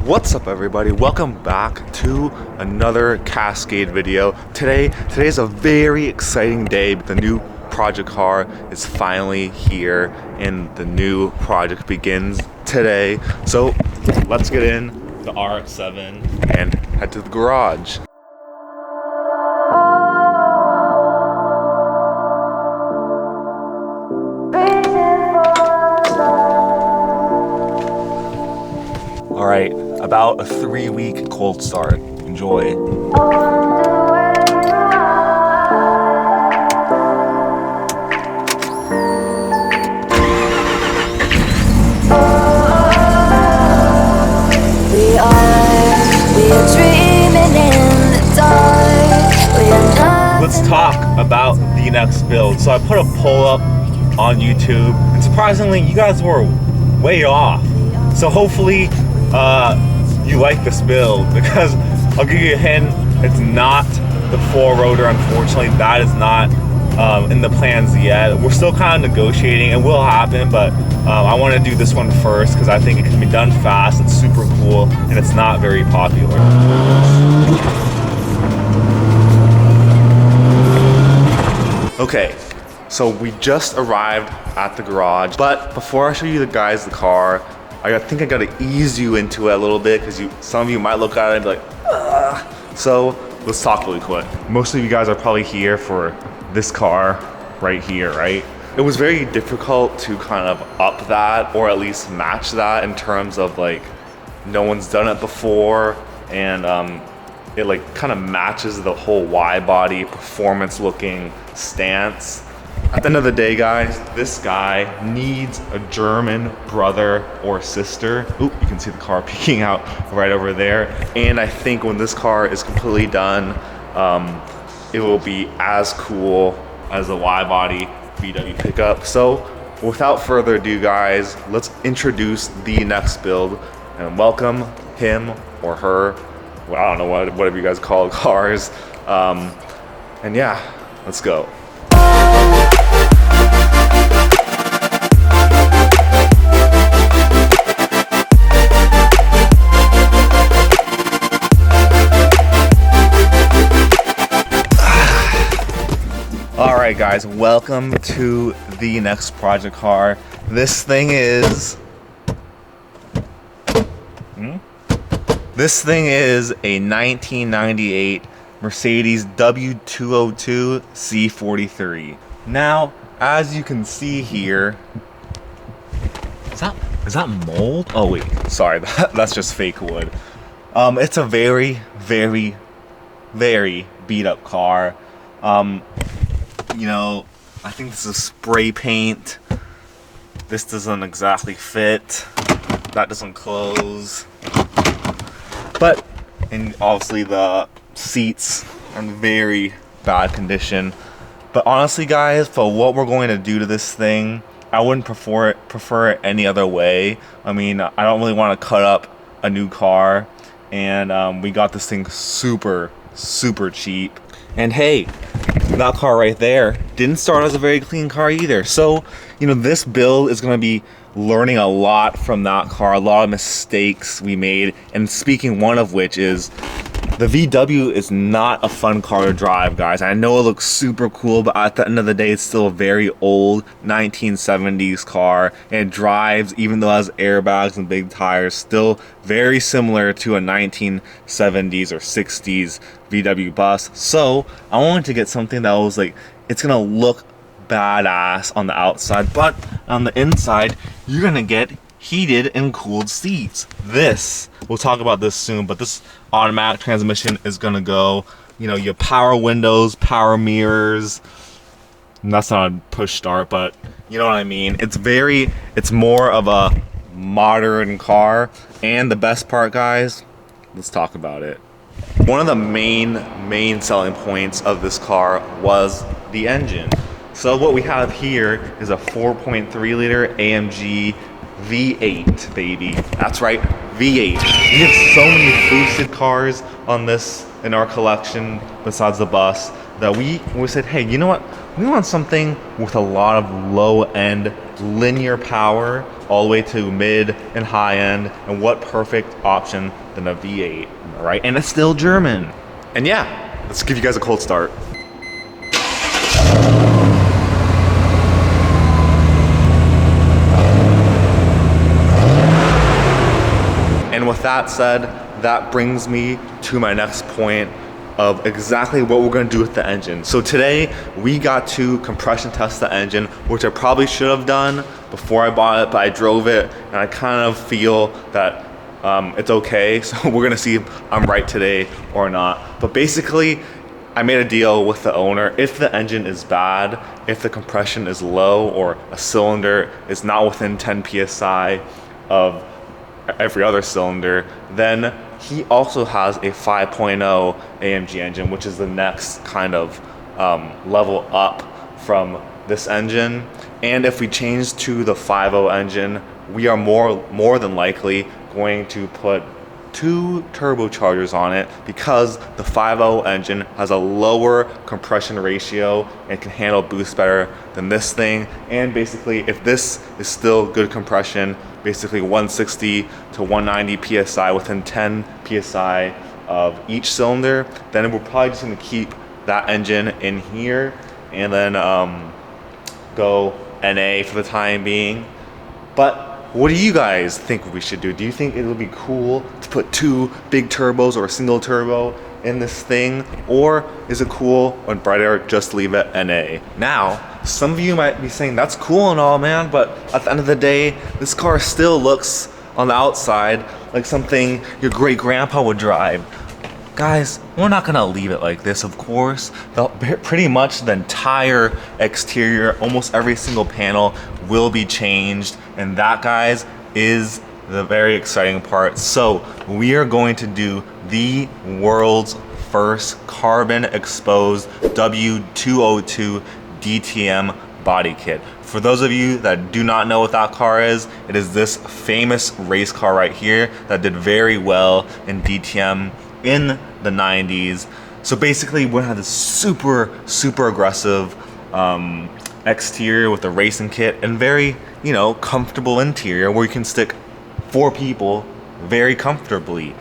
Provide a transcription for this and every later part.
What's up, everybody? Welcome back to another Cascade video. Today's a very exciting day. The new project car is finally here and the new project begins today. So let's get in the RX-7 and head to the garage. All right, about a 3-week cold start. Enjoy. Let's talk about the next build. So I put a poll up on YouTube, and surprisingly, you guys were way off. So hopefully, you like this build, because I'll give you a hint, it's not the 4-rotor. Unfortunately, that is not in the plans yet. We're still kind of negotiating. It will happen, but I want to do this one first because I think it can be done fast. It's super cool and it's not very popular. Okay, so we just arrived at the garage, but before I show you guys the car, I think I gotta ease you into it a little bit, because some of you might look at it and be like, ugh. So let's talk really quick. Most of you guys are probably here for this car right here, right? It was very difficult to kind of up that, or at least match that, in terms of like, no one's done it before, and it like kind of matches the whole wide body performance looking stance. At the end of the day, guys, this guy needs a German brother or sister. Oop, you can see the car peeking out right over there. And I think when this car is completely done, it will be as cool as the wide body VW pickup. So without further ado, guys, let's introduce the next build and welcome him or her. Well, I don't know whatever you guys call cars. And yeah, let's go. Alright guys, welcome to the next project car. This thing is a 1998 Mercedes W202 C43. Now, as you can see here, is that mold? Oh wait, sorry, that's just fake wood. It's a very, very, very beat up car. You know, I think this is spray paint. This doesn't exactly fit. That doesn't close. But, and obviously the seats are in very bad condition. But honestly, guys, for what we're going to do to this thing, I wouldn't prefer it any other way. I mean, I don't really want to cut up a new car, and we got this thing super, super cheap. And hey, that car right there didn't start as a very clean car either. So, you know, this build is going to be learning a lot from that car, a lot of mistakes we made. And speaking one of which is, the VW is not a fun car to drive, guys. I know it looks super cool, but at the end of the day, it's still a very old 1970s car. And it drives, even though it has airbags and big tires, still very similar to a 1970s or 60s VW bus. So I wanted to get something that was like, it's gonna look badass on the outside, but on the inside, you're gonna get heated and cooled seats. We'll talk about this soon, but this automatic transmission is gonna go, you know, your power windows, power mirrors, and that's not a push start, but you know what I mean. It's more of a modern car. And the best part, guys, let's talk about it. One of the main selling points of this car was the engine. So what we have here is a 4.3 liter AMG V8, baby. That's right, V8. We have so many boosted cars on this in our collection besides the bus that we said, hey, you know what? We want something with a lot of low-end linear power all the way to mid and high end, and what perfect option than a V8, right? And it's still German. And yeah, let's give you guys a cold start. And with that said, that brings me to my next point of exactly what we're gonna do with the engine. So today, we got to compression test the engine, which I probably should have done before I bought it, but I drove it, and I kind of feel that it's okay. So we're gonna see if I'm right today or not. But basically, I made a deal with the owner. If the engine is bad, if the compression is low, or a cylinder is not within 10 PSI of every other cylinder, then he also has a 5.0 AMG engine, which is the next kind of level up from this engine. And if we change to the 5.0 engine, we are more than likely going to put 2 turbochargers on it, because the 5.0 engine has a lower compression ratio and can handle boost better than this thing. And basically, if this is still good compression, basically 160 to 190 PSI within 10 PSI of each cylinder, then we're probably just gonna keep that engine in here and then go NA for the time being. But what do you guys think we should do? Do you think it would be cool to put 2 big turbos or a single turbo in this thing? Or is it cool when brighter, just leave it NA? Now, some of you might be saying, that's cool and all, man, but at the end of the day, this car still looks on the outside like something your great grandpa would drive. Guys, we're not gonna leave it like this, of course. Pretty much the entire exterior, almost every single panel will be changed. And that, guys, is the very exciting part. So we are going to do the world's first carbon exposed W202 DTM body kit. For those of you that do not know what that car is, it is this famous race car right here that did very well in DTM in the 90s. So basically, we're gonna have this super aggressive exterior with a racing kit, and very, you know, comfortable interior where you can stick 4 people very comfortably.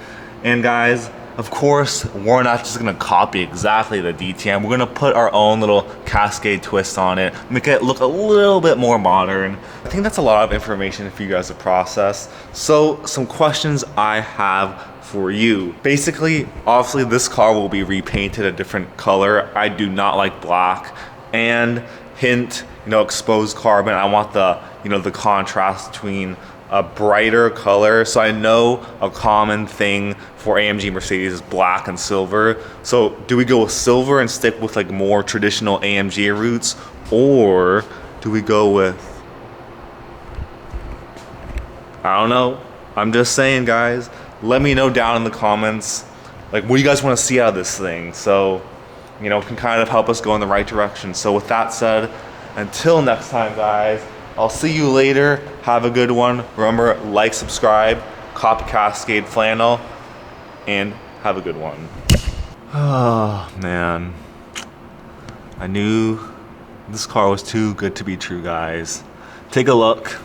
And guys, of course, we're not just gonna copy exactly the DTM. We're gonna put our own little Cascade twist on it, make it look a little bit more modern. I think that's a lot of information for you guys to process. So some questions I have for you. Basically, obviously this car will be repainted a different color. I do not like black. And hint, you know, exposed carbon. I want the, you know, the contrast between a brighter color. So I know a common thing for AMG Mercedes is black and silver. So do we go with silver and stick with like more traditional AMG roots, or do we go with, I don't know. I'm just saying, guys. Let me know down in the comments, like, what do you guys want to see out of this thing? So, you know, can kind of help us go in the right direction. So with that said, until next time, guys, I'll see you later. Have a good one. Remember, like, subscribe, copy Cascade flannel, and have a good one. Oh, man. I knew this car was too good to be true, guys. Take a look.